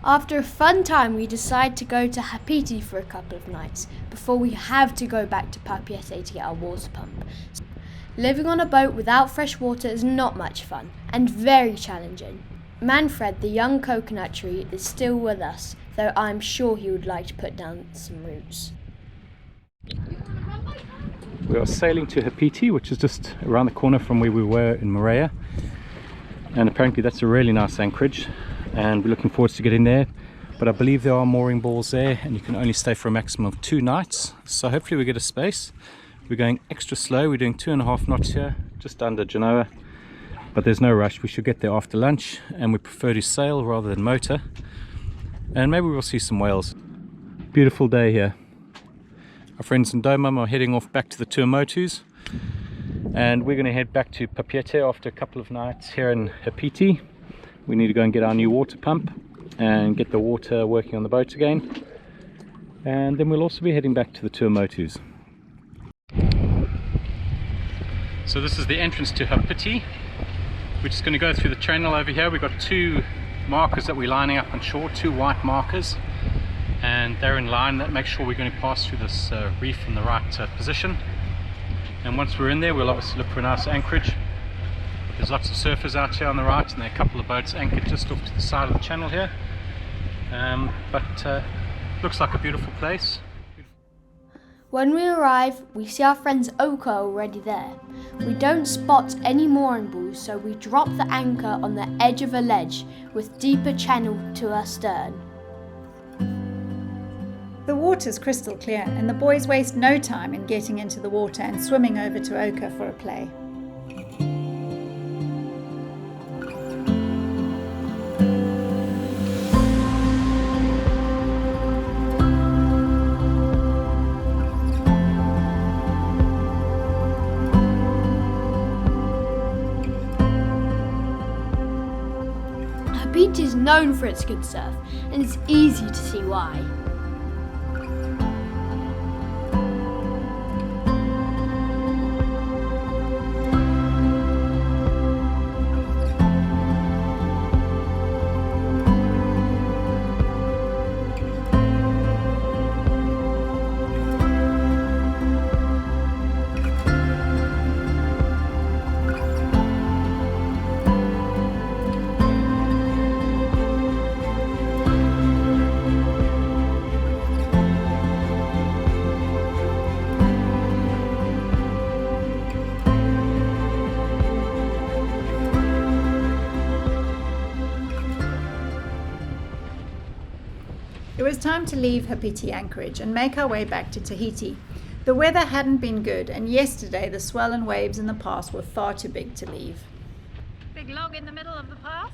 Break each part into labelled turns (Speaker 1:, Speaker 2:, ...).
Speaker 1: After a fun time, we decide to go to Hapiti for a couple of nights before we have to go back to Papiete to get our water pump. Living on a boat without fresh water is not much fun and very challenging. Manfred, the young coconut tree, is still with us, though I'm sure he would like to put down some roots.
Speaker 2: We are sailing to Hapiti, which is just around the corner from where we were in Moorea, and apparently that's a really nice anchorage, and we're looking forward to getting there. But I believe there are mooring balls there and you can only stay for a maximum of 2 nights, so hopefully we get a space. We're going extra slow, we're doing 2.5 knots here, just under Genoa, but there's no rush. We should get there after lunch, and we prefer to sail rather than motor, and maybe we'll see some whales. Beautiful day here. Our friends in Domum are heading off back to the Tuamotus, and we're going to head back to Papiete after a couple of nights here in Hapiti. We need to go and get our new water pump and get the water working on the boat again, and then we'll also be heading back to the Tuamotus. So this is the entrance to Hapiti. We're just going to go through the channel over here. We've got 2 markers that we're lining up on shore, 2 white markers, and they're in line. That makes sure we're going to pass through this reef in the right position. And once we're in there, we'll obviously look for a nice anchorage. There's lots of surfers out here on the right, and there are a couple of boats anchored just off to the side of the channel here. But looks like a beautiful place.
Speaker 1: When we arrive, we see our friends Oka already there. We don't spot any mooring balls, so we drop the anchor on the edge of a ledge with deeper channel to our stern.
Speaker 3: The water's crystal clear, and the boys waste no time in getting into the water and swimming over to Oka for a play.
Speaker 1: Hapiti is known for its good surf, and it's easy to see why.
Speaker 3: It was time to leave Hapiti anchorage and make our way back to Tahiti. The weather hadn't been good, and yesterday the swell and waves in the pass were far too big to leave.
Speaker 4: Big log in the middle of the pass.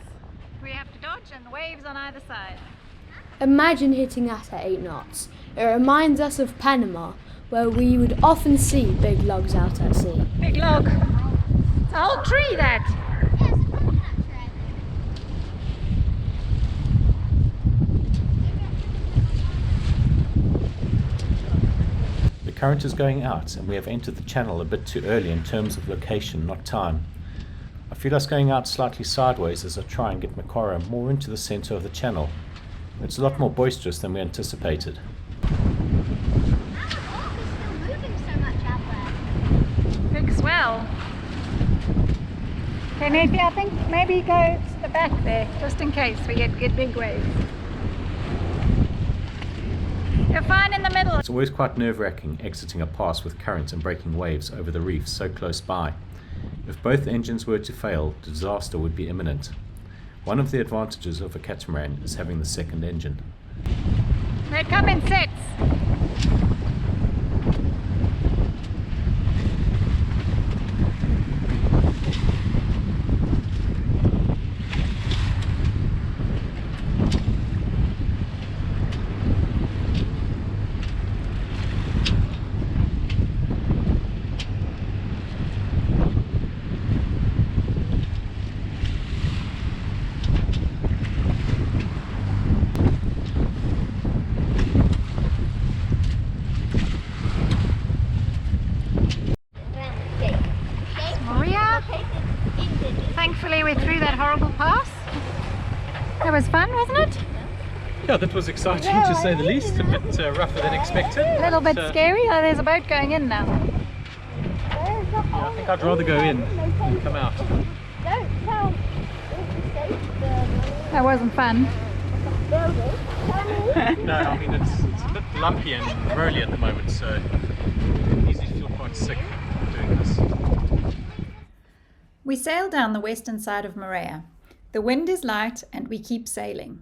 Speaker 4: We have to dodge, and the waves on either side.
Speaker 1: Imagine hitting that at 8 knots. It reminds us of Panama, where we would often see big logs out at sea.
Speaker 4: Big log. It's a whole tree, that.
Speaker 2: The current is going out, and we have entered the channel a bit too early in terms of location, not time. I feel us going out slightly sideways as I try and get Mokara more into the centre of the channel. It's a lot more boisterous than we anticipated.
Speaker 4: Big swell. Okay, maybe I think maybe go to the back there, just in case we get big waves. You're fine in the middle.
Speaker 2: It's always quite nerve-wracking exiting a pass with current and breaking waves over the reef so close by. If both engines were to fail, disaster would be imminent. One of the advantages of a catamaran is having the second engine.
Speaker 4: They come in sets. Thankfully we're through that horrible pass. That was fun, wasn't it?
Speaker 2: Yeah, that was exciting to say the least. A bit rougher than expected.
Speaker 3: A little bit scary. Oh, there's a boat going in now.
Speaker 2: Yeah, I think I'd rather go in than come out.
Speaker 3: That wasn't fun.
Speaker 2: No, I mean it's a bit lumpy and rolly at the moment, so easy to feel quite sick doing this.
Speaker 3: We sail down the western side of Moorea. The wind is light and we keep sailing.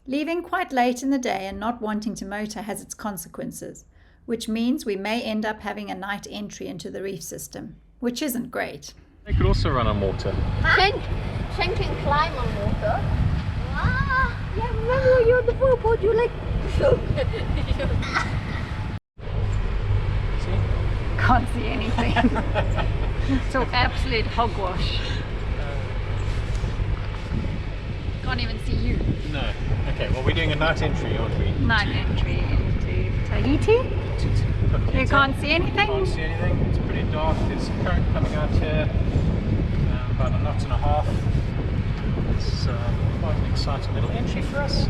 Speaker 3: Leaving quite late in the day and not wanting to motor has its consequences, which means we may end up having a night entry into the reef system, which isn't great.
Speaker 2: They could also run on water.
Speaker 1: Shen can climb on water. Yeah, remember when you were on the board, you were like...
Speaker 3: Can't see anything. It's all absolute hogwash. Can't even see you.
Speaker 2: No. Okay, well we're doing a night entry, aren't we?
Speaker 3: Night entry into Tahiti. You can't see anything?
Speaker 2: Can't see anything. It's pretty dark. There's a current coming out here. About a knot and a half. It's quite an exciting little entry for us.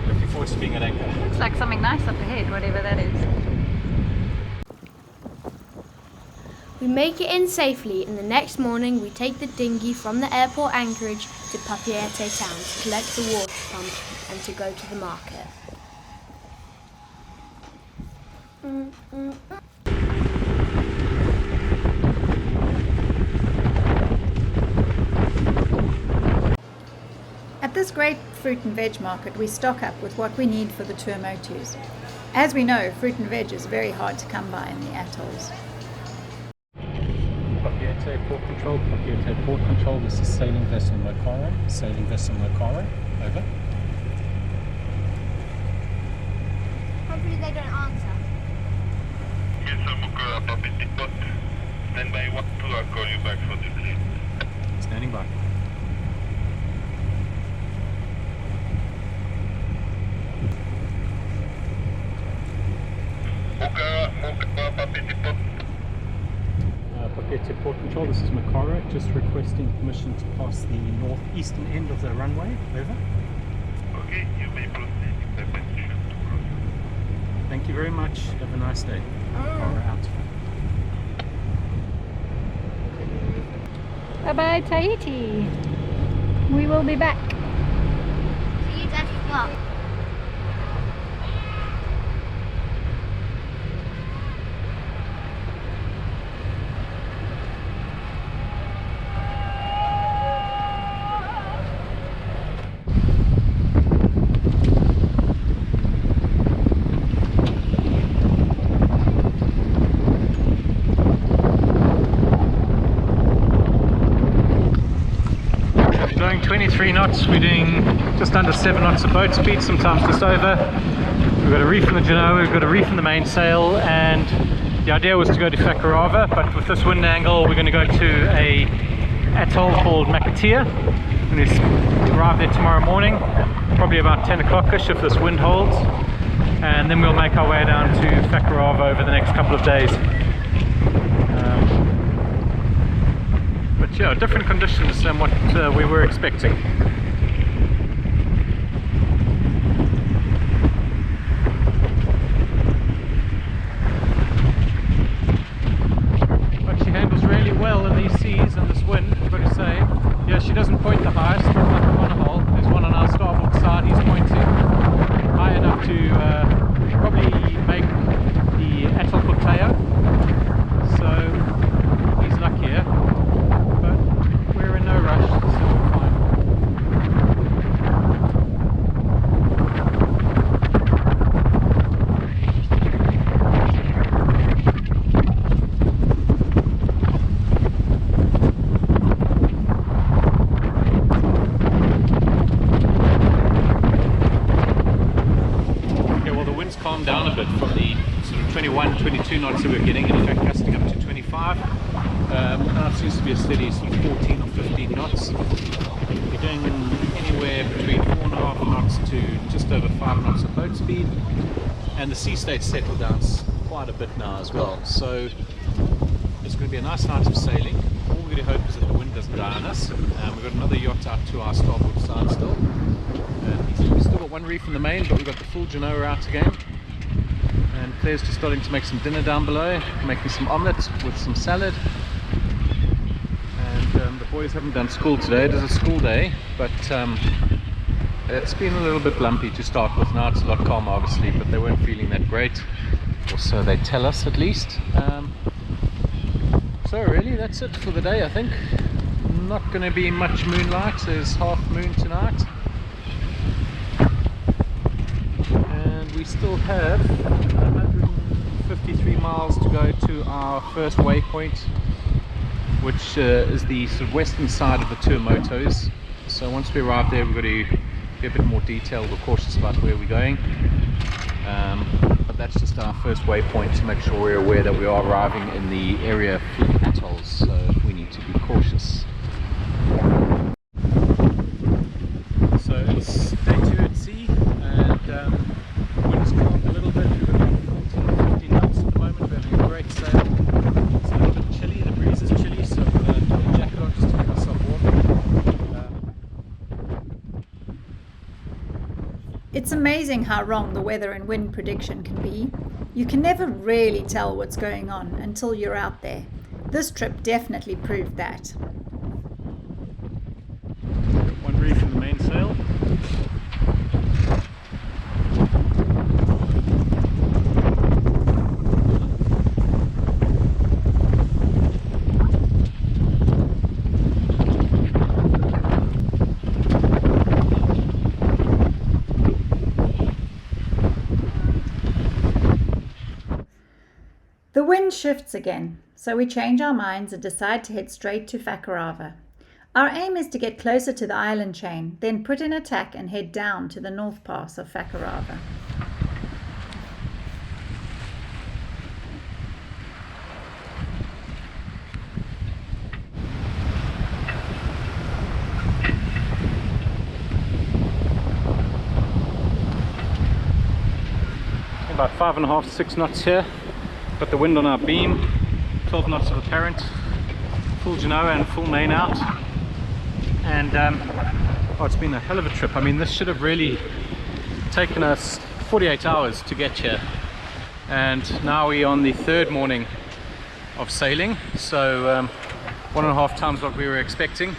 Speaker 2: Looking forward to being at anchor.
Speaker 3: Looks like something nice up ahead, whatever that is.
Speaker 1: We make it in safely, and the next morning we take the dinghy from the airport anchorage to Papiete town to collect the water pump and to go to the market.
Speaker 3: At this great fruit and veg market, we stock up with what we need for the Tuamotus. As we know, fruit and veg is very hard to come by in the atolls.
Speaker 2: Papiete port control, Papiete port control. This is sailing vessel Mokara. Sailing vessel Mokara. Over.
Speaker 1: Hopefully they don't answer.
Speaker 5: Vessel Mokara, Papiete port. Stand by 1-2, I'll call you back for the lead.
Speaker 2: Standing by.
Speaker 5: Mokara, Papiete port.
Speaker 2: Papiete port control. This is Mokara. Just requesting permission to pass the northeastern end of the runway. Over.
Speaker 5: Okay, you may proceed.
Speaker 2: Thank you very much. Have a nice day. Mokara out.
Speaker 3: Bye-bye Tahiti. We will be back.
Speaker 1: See you, Daddy. Well.
Speaker 2: Going 23 knots, we're doing just under 7 knots of boat speed, sometimes just over. We've got a reef in the Genoa, we've got a reef in the mainsail, and the idea was to go to Whakarava, but with this wind angle we're going to go to a atoll called Papiete. We're going to arrive there tomorrow morning, probably about 10 o'clock-ish if this wind holds, and then we'll make our way down to Whakarava over the next couple of days. But yeah, different conditions than what we were expecting. But she handles really well in these seas and this wind, I've got to say. Yeah, she doesn't point the highest from the corner hole. There's one on our starboard side, he's pointing high enough to probably make the atoll Puteo. So he's luckier. We're in no rush, so we're fine. Okay, well the wind's calmed down a bit from the sort of 21, 22 knots that we're getting, in fact gusting up to 25. Now it seems to be a steady sort of 14 or 15 knots. We're doing anywhere between 4.5 knots to just over 5 knots of boat speed, and the sea state's settled down quite a bit now as well. So it's going to be a nice night of sailing. All we really hope is that the wind doesn't die on us. We've got another yacht out to our starboard side still. We've still got one reef in the main, but we've got the full Genoa out again. And Claire's just starting to make some dinner down below, making some omelets with some salad. And the boys haven't done school today. It is a school day, but it's been a little bit lumpy to start with. Now it's a lot calmer, obviously, but they weren't feeling that great, or so they tell us at least. So really, that's it for the day, I think. Not going to be much moonlight. There's half moon tonight, and we still have 153 miles to go to our first waypoint, which is the sort of western side of the Tuamotus. So once we arrive there, we've got to be a bit more detailed or cautious about where we're going. But that's just our first waypoint to make sure we're aware that we are arriving in the area of Fleet atolls, so we need to be cautious. So it's day 2 at sea, and wind's calmed a little bit. We've got 14-15 knots at the moment. We're having a great sail. It's a little bit chilly, the breeze is chilly, so I'm going to put a jacket on just to keep myself warm.
Speaker 3: It's amazing how wrong the weather and wind prediction can be. You can never really tell what's going on until you're out there. This trip definitely proved that.
Speaker 2: One reef in the mainsail.
Speaker 3: The wind shifts again, so we change our minds and decide to head straight to Fakarava. Our aim is to get closer to the island chain, then put in a tack and head down to the north pass of Fakarava.
Speaker 2: About 5.5 to 6 knots here. Got the wind on our beam, 12 knots of apparent, full Genoa and full main out. And oh, it's been a hell of a trip. I mean, this should have really taken us 48 hours to get here, and now we're on the 3rd morning of sailing, so 1.5 times what we were expecting.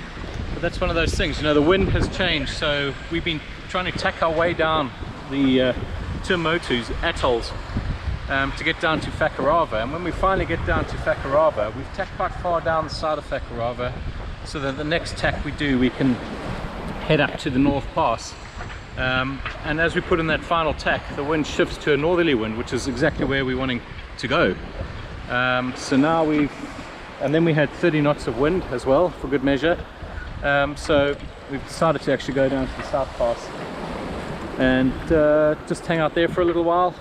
Speaker 2: But that's one of those things, you know, the wind has changed, so we've been trying to tack our way down the Tuamotus atolls to get down to Fakarava. And when we finally get down to Fakarava, we've tacked quite far down the side of Fakarava, so that the next tack we do, we can head up to the North Pass. And as we put in that final tack, the wind shifts to a northerly wind, which is exactly where we're wanting to go. So now and then we had 30 knots of wind as well, for good measure. So we've decided to actually go down to the South Pass and just hang out there for a little while.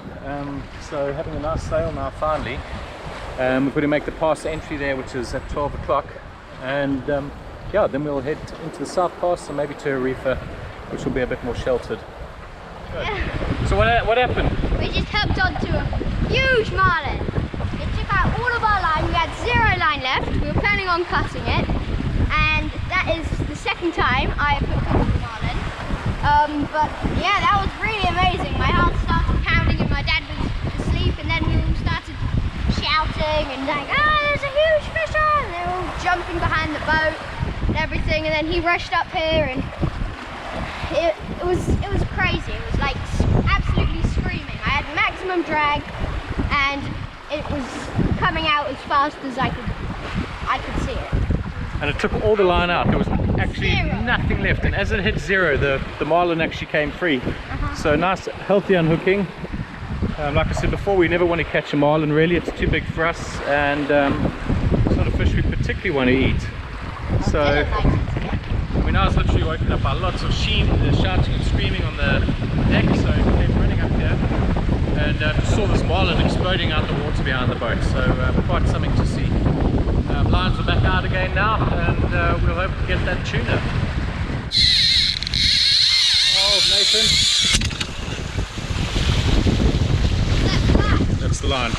Speaker 2: So having a nice sail now finally. We're going to make the pass entry there, which is at 12 o'clock, and yeah, then we'll head into the South Pass and maybe to a reefer, which will be a bit more sheltered. So what happened?
Speaker 6: We just hooked onto a huge marlin. It took out all of our line. We had 0 line left. We were planning on cutting it, and that is the 2nd time I have hooked onto the marlin. But yeah, that was really amazing. My heart started pounding and my dad was asleep, and then we all started shouting and like, "Ah, there's a huge fish on!" And they were all jumping behind the boat and everything, and then he rushed up here, and it was crazy. It was like absolutely screaming. I had maximum drag, and it was coming out as fast as I could see it.
Speaker 2: And it took all the line out. There was actually
Speaker 6: 0.
Speaker 2: nothing left, and as it hit 0, the marlin actually came free. So nice healthy unhooking. Like I said before, we never want to catch a marlin really. It's too big for us, and it's not a fish we particularly want to eat. So I mean, I was literally woken up by lots of shouting and screaming on the deck, so I came running up here and just saw this marlin exploding out the water behind the boat. So quite something to see. Lines are back out again now, and we'll hope to get that tuna. Oh, Nathan. That's the line.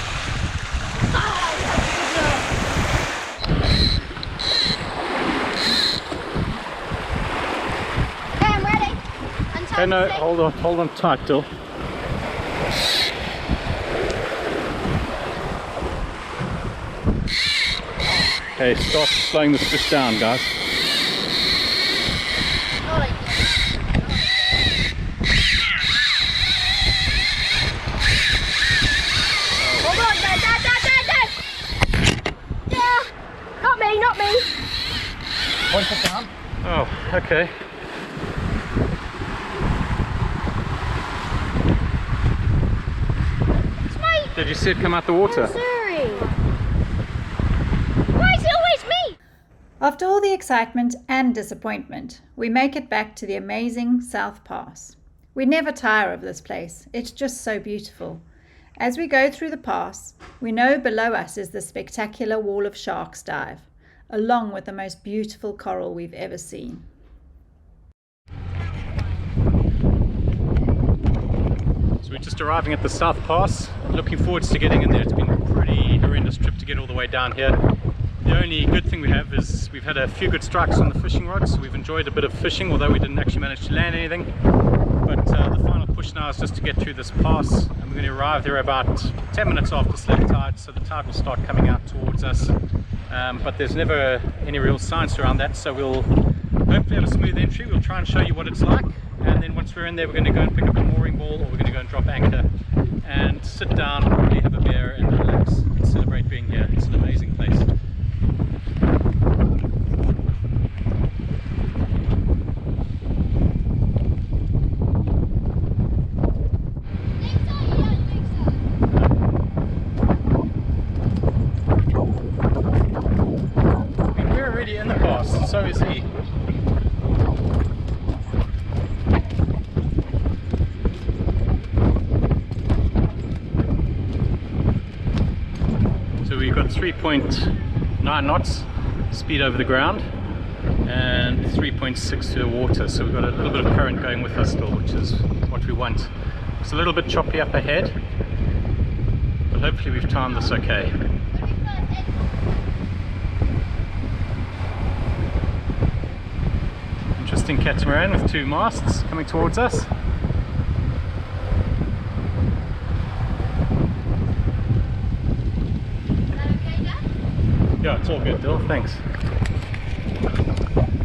Speaker 6: Okay, I'm ready. Untie
Speaker 2: Okay, no, hold on tight, Dill. Okay, start slowing this fish down, guys.
Speaker 6: Hold on, Dad. Yeah, not me.
Speaker 2: Point it down. Oh, okay.
Speaker 6: It's me.
Speaker 2: Did you see it come out the water?
Speaker 6: I'm sorry. Why is it always me?
Speaker 3: After all the excitement and disappointment, we make it back to the amazing South Pass. We never tire of this place. It's just so beautiful. As we go through the pass, we know below us is the spectacular wall of sharks dive, along with the most beautiful coral we've ever seen.
Speaker 2: So we're just arriving at the South Pass. Looking forward to getting in there. It's been a pretty horrendous trip to get all the way down here. The only good thing we have is we've had a few good strikes on the fishing rods, so we've enjoyed a bit of fishing, although we didn't actually manage to land anything. But the final push now is just to get through this pass, and we're going to arrive there about 10 minutes after slack tide, so the tide will start coming out towards us. But there's never any real science around that, so we'll hopefully have a smooth entry. We'll try and show you what it's like, and then once we're in there we're going to go and pick up a mooring ball, or we're going to go and drop anchor and sit down, probably have a beer and relax and celebrate being here. It's an amazing place. In the pass, so is he. So we've got 3.9 knots speed over the ground and 3.6 to the water, so we've got a little bit of current going with us still, which is what we want. It's a little bit choppy up ahead, but hopefully we've timed this okay. Interesting catamaran with 2 masts coming towards us. Yeah, it's all good, Dill, thanks.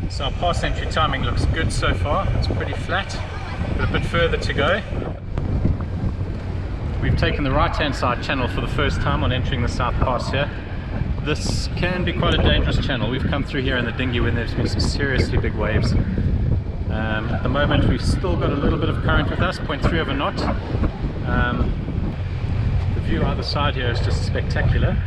Speaker 2: So our pass entry timing looks good so far. It's pretty flat, but a bit further to go. We've taken the right hand side channel for the first time on entering the South Pass here. This can be quite a dangerous channel. We've come through here in the dinghy when there's been some seriously big waves. At the moment we've still got a little bit of current with us, 0.3 of a knot. The view either side here is just spectacular.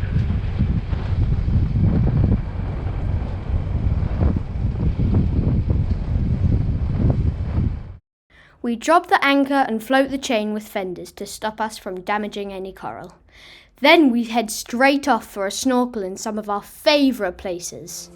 Speaker 1: We drop the anchor and float the chain with fenders to stop us from damaging any coral. Then we head straight off for a snorkel in some of our favourite places.